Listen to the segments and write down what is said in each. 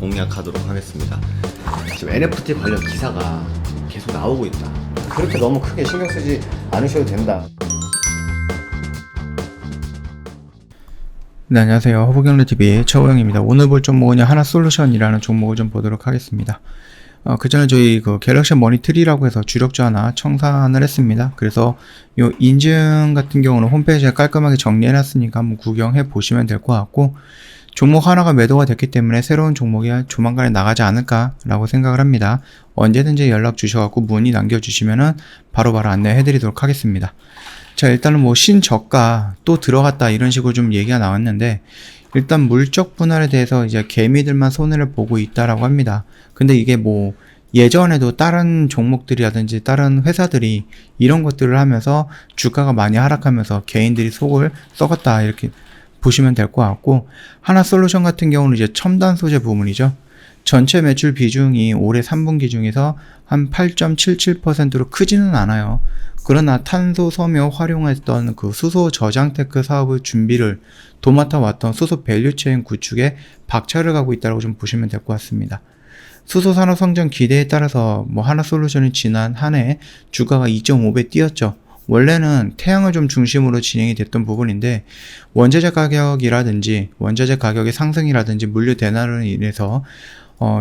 공략하도록 하겠습니다. 지금 NFT 관련 기사가 계속 나오고 있다. 그렇게 너무 크게 신경 쓰지 않으셔도 된다. 네, 안녕하세요. 허브경제TV의 최호영입니다. 오늘 볼 종목은 하나솔루션이라는 종목을 좀 보도록 하겠습니다. 그 전에 저희 갤럭시 머니트리라고 해서 주력주 하나 청산을 했습니다. 그래서 요 인증 같은 경우는 홈페이지에 깔끔하게 정리해놨으니까 한번 구경해 보시면 될 것 같고, 종목 하나가 매도가 됐기 때문에 새로운 종목이 조만간에 나가지 않을까라고 생각을 합니다. 언제든지 연락 주셔갖고 문의 남겨주시면은 바로바로 안내해 드리도록 하겠습니다. 자, 일단은 신저가 또 들어갔다 이런 식으로 좀 얘기가 나왔는데, 일단 물적 분할에 대해서 이제 개미들만 손해를 보고 있다라고 합니다. 근데 이게 예전에도 다른 종목들이라든지 다른 회사들이 이런 것들을 하면서 주가가 많이 하락하면서 개인들이 속을 썩었다 이렇게 보시면 될 것 같고, 하나솔루션 같은 경우는 이제 첨단 소재 부문이죠. 전체 매출 비중이 올해 3분기 중에서 한 8.77%로 크지는 않아요. 그러나 탄소 섬유 활용했던 수소 저장 테크 사업의 준비를 도맡아 왔던 수소 밸류체인 구축에 박차를 가고 있다고 좀 보시면 될 것 같습니다. 수소 산업 성장 기대에 따라서 하나솔루션이 지난 한 해 주가가 2.5배 뛰었죠. 원래는 태양을 좀 중심으로 진행이 됐던 부분인데, 원자재 가격이라든지 원자재 가격의 상승이라든지 물류 대란으로 인해서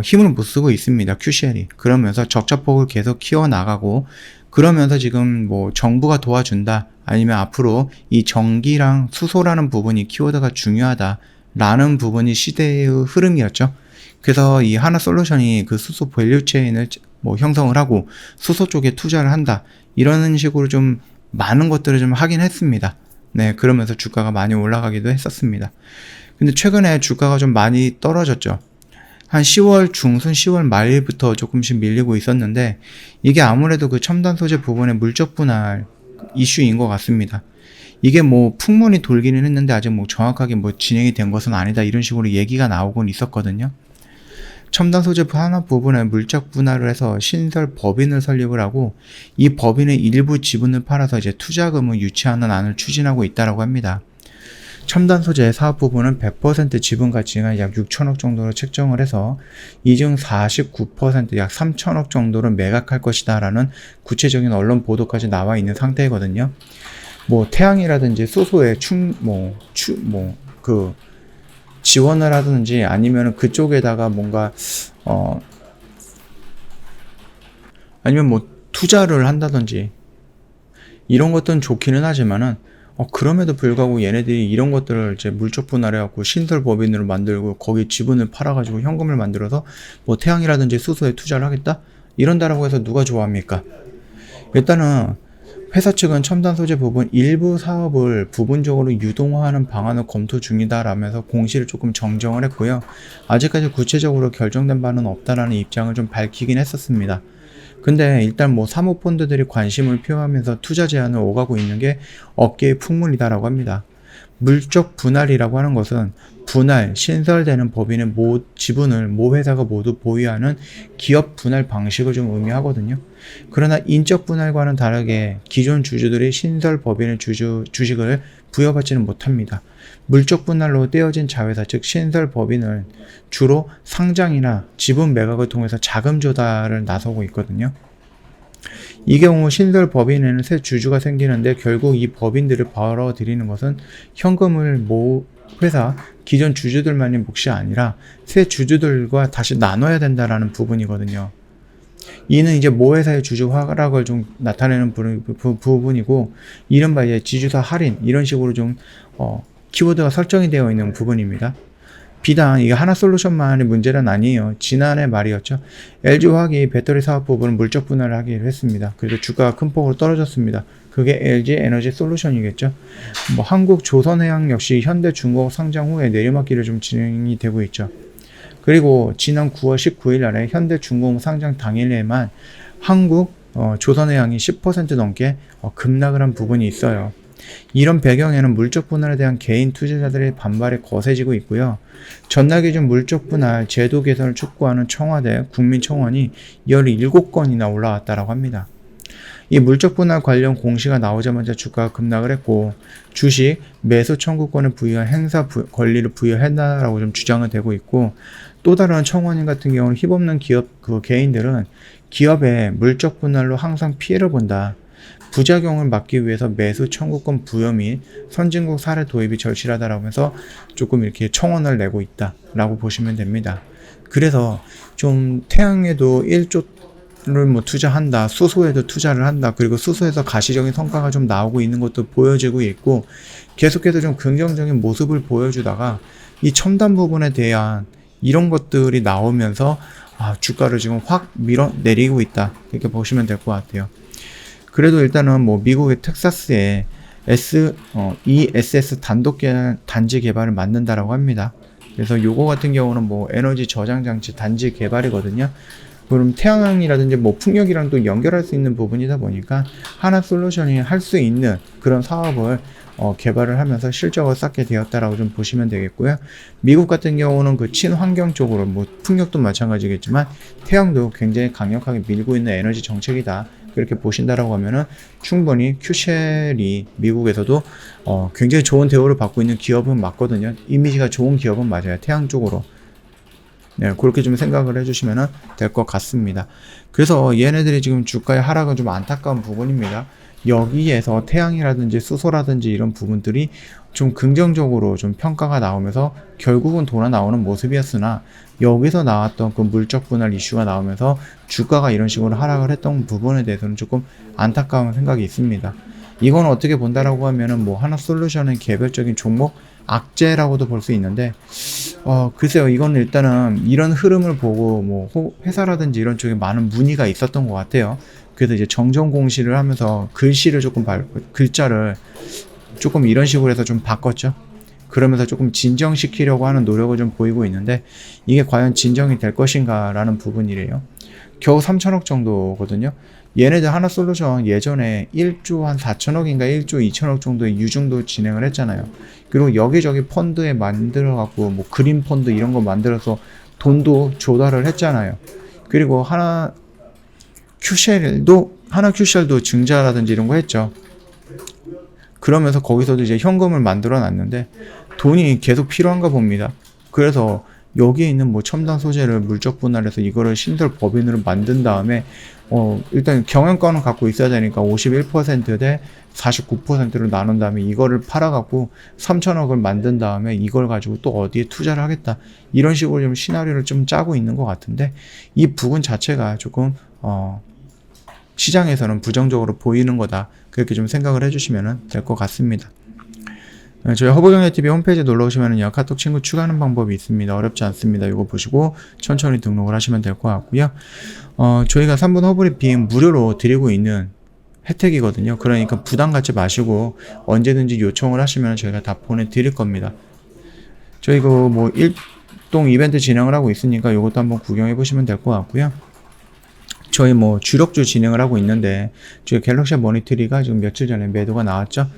힘을 못 쓰고 있습니다. QCL이. 그러면서 적자폭을 계속 키워나가고, 그러면서 지금 정부가 도와준다, 아니면 앞으로 이 전기랑 수소라는 부분이 키워드가 중요하다라는 부분이 시대의 흐름이었죠. 그래서 이 하나솔루션이 수소 밸류체인을 형성을 하고 수소 쪽에 투자를 한다, 이런 식으로 좀 많은 것들을 좀 하긴 했습니다. 네, 그러면서 주가가 많이 올라가기도 했었습니다. 근데 최근에 주가가 좀 많이 떨어졌죠. 한 10월 중순 10월 말부터 조금씩 밀리고 있었는데, 이게 아무래도 첨단 소재 부분의 물적 분할 이슈인 것 같습니다. 이게 풍문이 돌기는 했는데 아직 정확하게 진행이 된 것은 아니다, 이런 식으로 얘기가 나오곤 있었거든요. 첨단 소재 하나 부분에 물적 분할을 해서 신설 법인을 설립을 하고, 이 법인의 일부 지분을 팔아서 이제 투자금을 유치하는 안을 추진하고 있다고 합니다. 첨단 소재 사업 부분은 100% 지분 가치가 약 6천억 정도로 책정을 해서 이 중 49% 약 3천억 정도를 매각할 것이다 라는 구체적인 언론 보도까지 나와 있는 상태거든요. 태양이라든지 수소에 지원을 하든지 아니면 그쪽에다가 아니면 투자를 한다든지 이런 것들은 좋기는 하지만은, 그럼에도 불구하고 얘네들이 이런 것들을 이제 물적 분할해갖고 신설 법인으로 만들고 거기 지분을 팔아가지고 현금을 만들어서 태양이라든지 수소에 투자를 하겠다? 이런다라고 해서 누가 좋아합니까? 일단은 회사 측은 첨단 소재 부분 일부 사업을 부분적으로 유동화하는 방안을 검토 중이다라면서 공시를 조금 정정을 했고요. 아직까지 구체적으로 결정된 바는 없다라는 입장을 좀 밝히긴 했었습니다. 근데 일단 사모펀드들이 관심을 표하면서 투자 제안을 오가고 있는 게 업계의 풍문이다라고 합니다. 물적 분할이라고 하는 것은 신설되는 법인의 지분을 회사가 모두 보유하는 기업 분할 방식을 좀 의미하거든요. 그러나 인적 분할과는 다르게 기존 주주들이 신설 법인의 주식을 부여받지는 못합니다. 물적 분할로 떼어진 자회사, 즉 신설 법인을 주로 상장이나 지분 매각을 통해서 자금 조달을 나서고 있거든요. 이 경우 신설 법인에는 새 주주가 생기는데, 결국 이 법인들을 벌어들이는 것은 현금을 회사 기존 주주들만의 몫이 아니라 새 주주들과 다시 나눠야 된다라는 부분이거든요. 이는 이제 회사의 주주 하락을 좀 나타내는 부분이고, 이른바 이제 지주사 할인, 이런 식으로 좀 키워드가 설정이 되어 있는 부분입니다. 비단 이게 하나솔루션만의 문제는 아니에요. 지난해 말이었죠. LG화학이 배터리 사업 부분을 물적 분할을 하기로 했습니다. 그래서 주가가 큰 폭으로 떨어졌습니다. 그게 LG 에너지 솔루션이겠죠. 한국 조선해양 역시 현대중공업 상장 후에 내리막길을 좀 진행이 되고 있죠. 그리고 지난 9월 19일 날에 현대중공업 상장 당일에만 한국 조선해양이 10% 넘게 급락을 한 부분이 있어요. 이런 배경에는 물적 분할에 대한 개인 투자자들의 반발이 거세지고 있고요. 전날 기준 물적 분할 제도 개선을 촉구하는 청와대 국민청원이 17건이나 올라왔다고 합니다. 이 물적 분할 관련 공시가 나오자마자 주가가 급락을 했고, 주식 매수 청구권을 부여한 행사 권리를 부여했다라고 좀 주장은 되고 있고, 또 다른 청원인 같은 경우는 힘없는 기업 개인들은 기업의 물적 분할로 항상 피해를 본다. 부작용을 막기 위해서 매수 청구권 부여 및 선진국 사례 도입이 절실하다라고 해서 조금 이렇게 청원을 내고 있다라고 보시면 됩니다. 그래서 좀 태양에도 1조를 뭐 투자한다, 수소에도 투자를 한다, 그리고 수소에서 가시적인 성과가 좀 나오고 있는 것도 보여지고 있고, 계속해서 좀 긍정적인 모습을 보여주다가 이 첨단 부분에 대한 이런 것들이 나오면서 주가를 지금 확 밀어내리고 있다, 이렇게 보시면 될 것 같아요. 그래도 일단은 뭐 미국의 텍사스에 ESS 단지 개발을 만든다라고 합니다. 그래서 요거 같은 경우는 뭐 에너지 저장 장치 단지 개발이거든요. 그럼 태양이라든지 뭐 풍력이랑 또 연결할 수 있는 부분이다 보니까 하나솔루션이 할 수 있는 그런 사업을 개발을 하면서 실적을 쌓게 되었다라고 좀 보시면 되겠고요. 미국 같은 경우는 그 친환경 쪽으로 뭐 풍력도 마찬가지겠지만 태양도 굉장히 강력하게 밀고 있는 에너지 정책이다, 그렇게 보신다라고 하면은 충분히 큐쉘이 미국에서도 굉장히 좋은 대우를 받고 있는 기업은 맞거든요. 이미지가 좋은 기업은 맞아요. 태양 쪽으로. 네, 그렇게 좀 생각을 해주시면 될 것 같습니다. 그래서 얘네들이 지금 주가의 하락은 좀 안타까운 부분입니다. 여기에서 태양이라든지 수소라든지 이런 부분들이 좀 긍정적으로 좀 평가가 나오면서 결국은 돌아 나오는 모습이었으나, 여기서 나왔던 그 물적 분할 이슈가 나오면서 주가가 이런 식으로 하락을 했던 부분에 대해서는 조금 안타까운 생각이 있습니다. 이건 어떻게 본다라고 하면은 뭐 하나솔루션의 개별적인 종목 악재라고도 볼 수 있는데, 글쎄요, 이건 일단은 이런 흐름을 보고 뭐 회사라든지 이런 쪽에 많은 문의가 있었던 것 같아요. 그래서 이제 정정 공시를 하면서 글씨를 조금 글자를 조금 이런 식으로 해서 좀 바꿨죠. 그러면서 조금 진정시키려고 하는 노력을 좀 보이고 있는데, 이게 과연 진정이 될 것인가 라는 부분이래요. 겨우 3천억 정도거든요. 얘네들 하나솔루션 예전에 1조 한 4천억인가 1조 2천억 정도의 유증도 진행을 했잖아요. 그리고 여기저기 펀드에 만들어 갖고 뭐 그린 펀드 이런 거 만들어서 돈도 조달을 했잖아요. 그리고 하나 큐쉘도 증자라든지 이런 거 했죠. 그러면서 거기서도 이제 현금을 만들어 놨는데 돈이 계속 필요한가 봅니다. 그래서 여기에 있는 뭐 첨단 소재를 물적 분할해서 이거를 신설 법인으로 만든 다음에 일단 경영권을 갖고 있어야 되니까 51% 대 49%를 나눈 다음에 이거를 팔아갖고 3천억을 만든 다음에 이걸 가지고 또 어디에 투자를 하겠다, 이런 식으로 좀 시나리오를 좀 짜고 있는 것 같은데, 이 부분 자체가 조금 시장에서는 부정적으로 보이는 거다, 그렇게 좀 생각을 해주시면 될 것 같습니다. 저희 허브경제TV 홈페이지에 놀러오시면요, 카톡 친구 추가하는 방법이 있습니다. 어렵지 않습니다. 이거 보시고 천천히 등록을 하시면 될 것 같고요. 저희가 3분 허브리핑 무료로 드리고 있는 혜택이거든요. 그러니까 부담 갖지 마시고 언제든지 요청을 하시면 저희가 다 보내드릴 겁니다. 저희 뭐 일동 이벤트 진행을 하고 있으니까 이것도 한번 구경해 보시면 될 것 같고요. 저희 뭐 주력주 진행을 하고 있는데, 저희 갤럭시 머니트리가 지금 며칠 전에 매도가 나왔죠.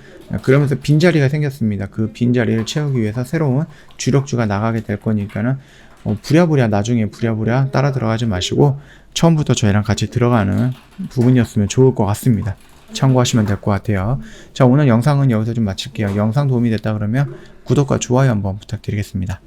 그러면서 빈자리가 생겼습니다. 그 빈자리를 채우기 위해서 새로운 주력주가 나가게 될 거니까는 나중에 부랴부랴 따라 들어가지 마시고 처음부터 저희랑 같이 들어가는 부분이었으면 좋을 것 같습니다. 참고하시면 될 것 같아요. 자, 오늘 영상은 여기서 좀 마칠게요. 영상 도움이 됐다 그러면 구독과 좋아요 한번 부탁드리겠습니다.